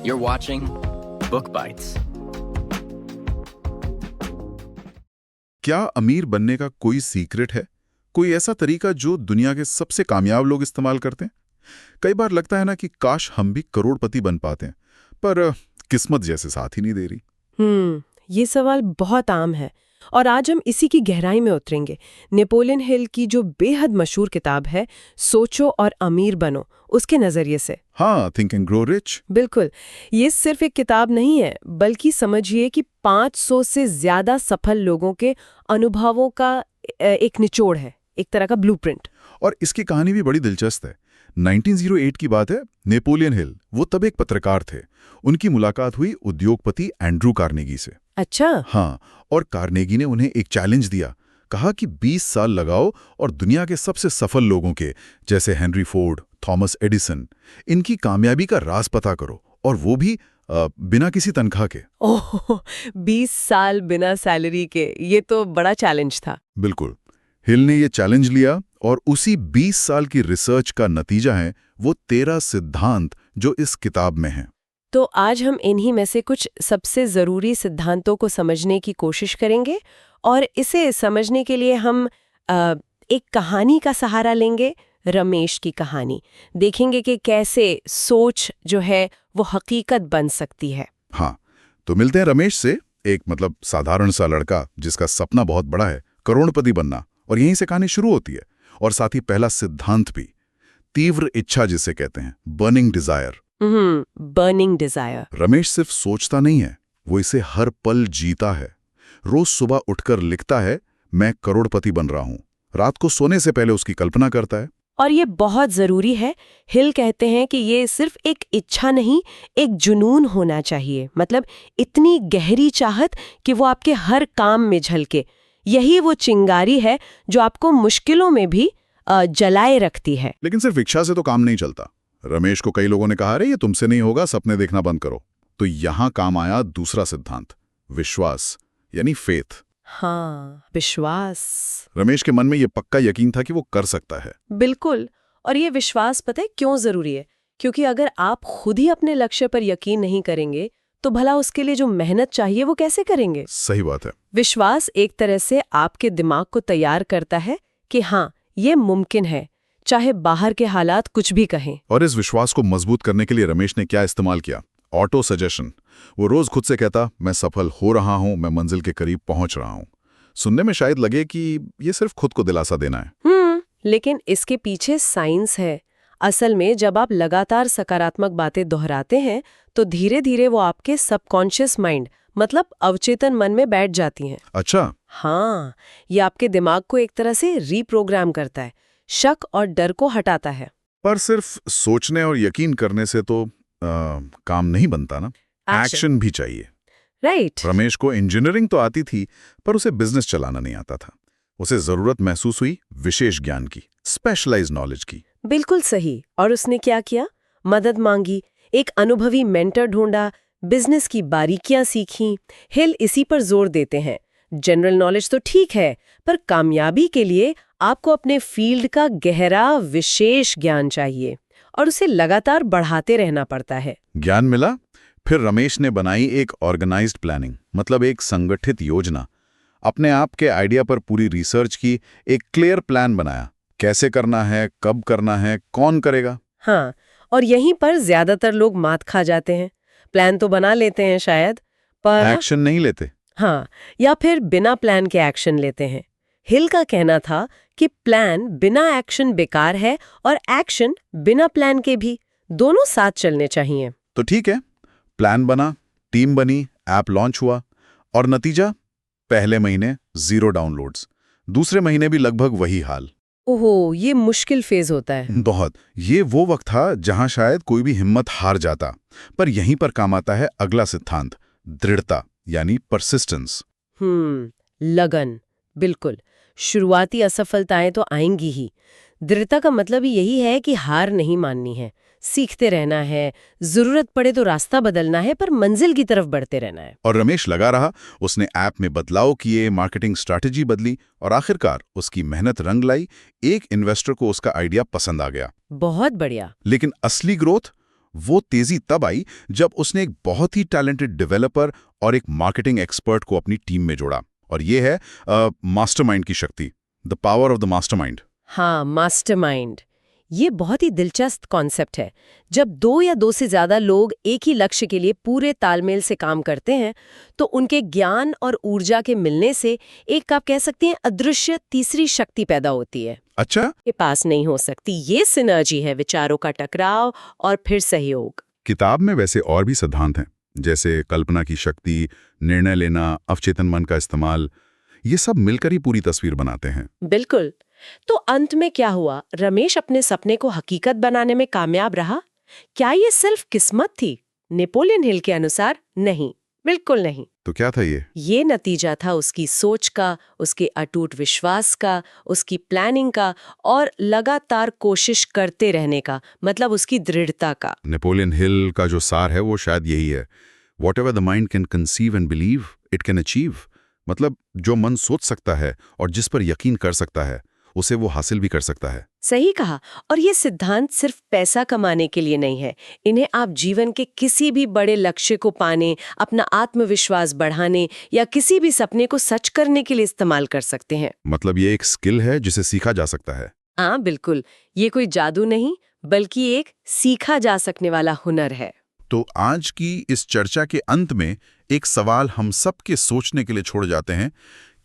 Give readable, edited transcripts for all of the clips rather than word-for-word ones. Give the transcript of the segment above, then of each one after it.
You're watching Book Bites. क्या अमीर बनने का कोई सीक्रेट है? कोई ऐसा तरीका जो दुनिया के सबसे कामयाब लोग इस्तेमाल करते हैं? कई बार लगता है ना कि काश हम भी करोड़पति बन पाते हैं, पर किस्मत जैसे साथ ही नहीं दे रही। ये सवाल बहुत आम है और आज हम इसी की गहराई में उतरेंगे। नेपोलियन हिल की जो बेहद मशहूर किताब है सोचो और अमीर बनो, उसके नजरिए से। हाँ, थिंक एंड ग्रो रिच। बिल्कुल, ये सिर्फ एक किताब नहीं है, बल्कि समझिए कि 500 से ज्यादा सफल लोगों के अनुभवों का एक निचोड़ है, एक तरह का ब्लूप्रिंट। और इसकी कहानी भी बड़ी दिलचस्प है। 1908 की बात है। नेपोलियन हिल वो तब एक पत्रकार थे। उनकी मुलाकात हुई उद्योगपति एंड्रू कार्नेगी से। अच्छा। हाँ, और कार्नेगी ने उन्हें एक चैलेंज दिया। कहा कि 20 साल लगाओ और दुनिया के सबसे सफल लोगों के, जैसे हेनरी फोर्ड, थॉमस एडिसन, इनकी कामयाबी का राज पता करो, और वो भी बिना किसी तनख्वाह के। ओह, 20 साल बिना सैलरी के, ये तो बड़ा चैलेंज था। बिल्कुल। हिल ने ये चैलेंज लिया और उसी 20 साल की रिसर्च का नतीजा है वो 13 सिद्धांत जो इस किताब में हैं। तो आज हम इन्हीं में से कुछ सबसे ज़रूरी सिद्धांतों को समझने की कोशिश करेंगे, और इसे समझने के लिए हम एक कहानी का सहारा लेंगे, रमेश की कहानी। देखेंगे कि कैसे सोच जो है वो हकीकत बन सकती है। हाँ, तो मिलते हैं रमेश से, एक साधारण सा लड़का जिसका सपना बहुत बड़ा है, करोड़पति बनना, और यहीं से कहानी शुरू होती है। और साथ ही पहला सिद्धांत भी, तीव्र इच्छा जिसे कहते हैं, burning desire. Burning desire. Ramesh सिर्फ सोचता नहीं है, वो इसे हर पल जीता है। रोज सुबह उठकर लिखता है, मैं करोड़पति बन रहा हूं। रात को सोने से पहले उसकी कल्पना करता है। और ये बहुत जरूरी है। हिल कहते हैं कि ये सिर्फ एक इच्छा नहीं, एक जुनून होना चाहिए। मतलब इतनी गहरी चाहत कि वो आपके हर काम में झलके। यही वो चिंगारी है जो आपको मुश्किलों में भी जलाए रखती है। लेकिन सिर्फ इच्छा से तो काम नहीं चलता। रमेश को कई लोगों ने कहा, अरे ये तुमसे नहीं होगा, सपने देखना बंद करो। तो यहां काम आया दूसरा सिद्धांत, विश्वास, यानी फेथ। हाँ, विश्वास। रमेश के मन में ये पक्का यकीन था कि वो कर सकता है। बिल्कुल। और ये विश्वास पता है क्यों जरूरी है? क्योंकि अगर आप खुद ही अपने लक्ष्य पर यकीन नहीं करेंगे तो भला उसके लिए जो मेहनत चाहिए वो कैसे करेंगे? सही बात है। विश्वास एक तरह से आपके दिमाग को तैयार करता है कि हाँ, ये मुमकिन है, चाहे बाहर के हालात कुछ भी कहें। और इस विश्वास को मजबूत करने के लिए रमेश ने क्या इस्तेमाल किया? Auto suggestion. वो रोज खुद से कहता, मैं सफल हो रहा हूं, मैं मंजिल के करीब पहुंच रहा हूं। सुनने में शायद लगे कि ये सिर्फ खुद को दिलासा देना है। लेकिन इसके पीछे साइंस है। असल में जब आप लगातार सकारात्मक बातें दोहराते हैं तो धीरे धीरे वो आपके सबकॉन्शियस माइंड, मतलब अवचेतन मन में बैठ जाती हैं। अच्छा। हाँ, ये आपके दिमाग को एक तरह से रीप्रोग्राम करता है, शक और डर को हटाता है। पर सिर्फ सोचने और यकीन करने से तो काम नहीं बनता ना, एक्शन भी चाहिए। राइट। रमेश को इंजीनियरिंग तो आती थी, पर उसे बिजनेस चलाना नहीं आता था। उसे जरूरत महसूस हुई विशेष ज्ञान की, स्पेशलाइज्ड नॉलेज की। बिल्कुल सही। और उसने क्या किया? मदद मांगी, एक अनुभवी मेंटर ढूंढा, बिजनेस की बारीकियां सीखी। हिल इसी पर जोर देते हैं, जनरल नॉलेज तो ठीक है, पर कामयाबी के लिए आपको अपने फील्ड का गहरा विशेष ज्ञान चाहिए, और उसे लगातार बढ़ाते रहना पड़ता है। ज्ञान मिला, फिर रमेश ने बनाई एक ऑर्गेनाइज्ड प्लानिंग, मतलब एक संगठित योजना। अपने आप के आइडिया पर पूरी रिसर्च की, एक क्लियर प्लान बनाया, कैसे करना है, कब करना है, कौन करेगा। हाँ, और यहीं पर ज्यादातर लोग मात खा जाते हैं। प्लान तो बना लेते हैं शायद, पर एक्शन नहीं लेते। हाँ, या फिर बिना प्लान के एक्शन लेते हैं। हिल का कहना था कि प्लान बिना एक्शन बेकार है, और एक्शन बिना प्लान के भी, दोनों साथ चलने चाहिए। तो ठीक है, प्लान बना, टीम बनी, ऐप लॉन्च हुआ, और नतीजा? पहले महीने 0 डाउनलोड्स, दूसरे महीने भी लगभग वही हाल। ओहो, ये मुश्किल फेज होता है। बहुत। ये वो वक्त था जहां शायद कोई भी हिम्मत हार जाता। पर यहीं पर काम आता है अगला सिद्धांत, दृढ़ता, यानी परसिस्टेंस। लगन। बिल्कुल। शुरुआती असफलताएं तो आएंगी ही। दृढ़ता का मतलब ही यही है कि हार नहीं माननी है, सीखते रहना है, जरूरत पड़े तो रास्ता बदलना है, पर मंजिल की तरफ बढ़ते रहना है। और रमेश लगा रहा। उसने ऐप में बदलाव किए, मार्केटिंग स्ट्रैटेजी बदली, और आखिरकार उसकी मेहनत रंग लाई। एक इन्वेस्टर को उसका आइडिया पसंद आ गया। बहुत बढ़िया। लेकिन असली ग्रोथ वो तेजी तब आई जब उसने एक बहुत ही टैलेंटेड डेवलपर और एक मार्केटिंग एक्सपर्ट को अपनी टीम में जोड़ा। और ये है मास्टरमाइंड की शक्ति, the power of the mastermind. हाँ, मास्टरमाइंड। ये बहुत ही दिलचस्प कॉन्सेप्ट है। जब दो या दो से ज्यादा लोग एक ही लक्ष्य के लिए पूरे तालमेल से काम करते हैं, तो उनके ज्ञान और ऊर्जा के मिलने से एक, आप कह सकते हैं, अदृश्य तीसरी शक्ति पैदा होती है। अच्छा, के पास नहीं हो सकती। ये सिनर्जी है, विचारों का टकराव और फिर सहयोग। किताब में वैसे और भी सिद्धांत हैं, जैसे कल्पना की शक्ति, निर्णय लेना, अवचेतन मन का इस्तेमाल। ये सब मिलकर ही पूरी तस्वीर बनाते हैं। बिल्कुल। तो अंत में क्या हुआ? रमेश अपने सपने को हकीकत बनाने में कामयाब रहा? क्या ये सिर्फ किस्मत थी? नेपोलियन हिल के अनुसार नहीं, बिल्कुल नहीं। तो क्या था ये? ये नतीजा था उसकी सोच का, उसके अटूट विश्वास का, उसकी प्लानिंग का और लगातार कोशिश करते रहने का, मतलब उसकी दृढ़ता का। नेपोलियन हिल का जो सार है वो शायद यही है, Whatever the mind can conceive and believe, it can achieve। मतलब जो मन सोच सकता है और जिस पर यकीन कर सकता है, उसे वो हासिल भी कर सकता है। सही कहा। और ये सिद्धांत सिर्फ पैसा कमाने के लिए नहीं है। इन्हें आप जीवन के किसी भी बड़े लक्ष्य को पाने, अपना आत्मविश्वास बढ़ाने या किसी भी सपने को सच करने के लिए इस्तेमाल कर सकते हैं। मतलब ये एक स्किल है जिसे सीखा जा सकता है। हाँ, बिल्कुल। ये कोई जादू नहीं, बल्कि एक सीखा जा सकने वाला हुनर है। तो आज की इस चर्चा के अंत में एक सवाल हम सब के सोचने के लिए छोड़ जाते हैं।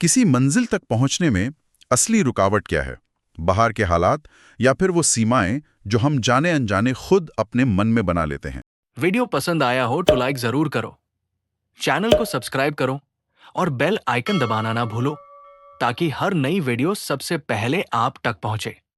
किसी मंजिल तक पहुंचने में असली रुकावट क्या है? बाहर के हालात या फिर वो सीमाएं जो हम जाने अनजाने खुद अपने मन में बना लेते हैं? वीडियो पसंद आया हो तो लाइक जरूर करो, चैनल को सब्सक्राइब करो और बेल आइकन दबाना ना भूलो, ताकि हर नई वीडियो सबसे पहले आप तक पहुंचे।